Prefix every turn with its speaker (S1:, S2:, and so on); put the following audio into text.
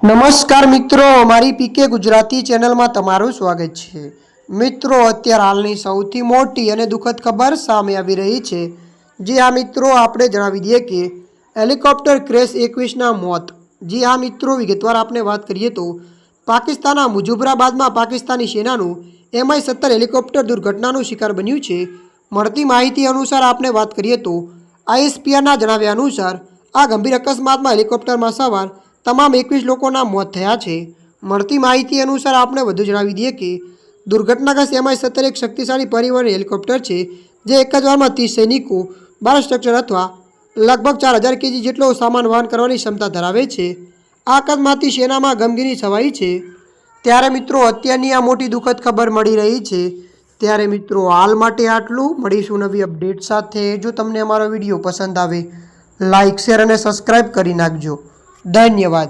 S1: નમસ્કાર મિત્રો, અમારી પીકે ગુજરાતી ચેનલમાં તમારું સ્વાગત છે। મિત્રો, અત્યારે હાલની સૌથી મોટી અને દુઃખદ ખબર સામે આવી રહી છે। જી હા મિત્રો, આપણે જણાવી દઈએ કે હેલિકોપ્ટર ક્રેશ 21ના મોત। જી હા મિત્રો, વિગતવાર આપણે વાત કરીએ તો પાકિસ્તાનના મુજફરાબાદમાં પાકિસ્તાની સેનાનું MI-17 હેલિકોપ્ટર દુર્ઘટનાનું શિકાર બન્યું છે। મળતી માહિતી અનુસાર આપણે વાત કરીએ તો ISPના જણાવ્યા અનુસાર આ ગંભીર અકસ્માતમાં હેલિકોપ્ટરમાં સવાર તમામ 21 લોકોના મોત થયા છે। મળતી માહિતી અનુસાર આપણે વધુ જણાવી દઈએ કે દુર્ઘટનાગ્રસ્ત MI-17 એક શક્તિશાળી પરિવહન હેલિકોપ્ટર છે જે એક જ વારમાં 30 સૈનિકો, 12 સ્ટ્રક્ચર અથવા લગભગ 4000 kg જેટલો સામાન વહન કરવાની ક્ષમતા ધરાવે છે। આ અકસ્માતથી સેનામાં ગમગીની છવાઈ છે। ત્યારે મિત્રો, અત્યારની આ મોટી દુઃખદ ખબર મળી રહી છે। ત્યારે મિત્રો, હાલ માટે આટલું। મળીશું નવી અપડેટ સાથે। જો તમને અમારો વિડીયો પસંદ આવે, લાઇક, શેર અને સબસ્ક્રાઈબ કરી નાખજો। ધન્યવાદ।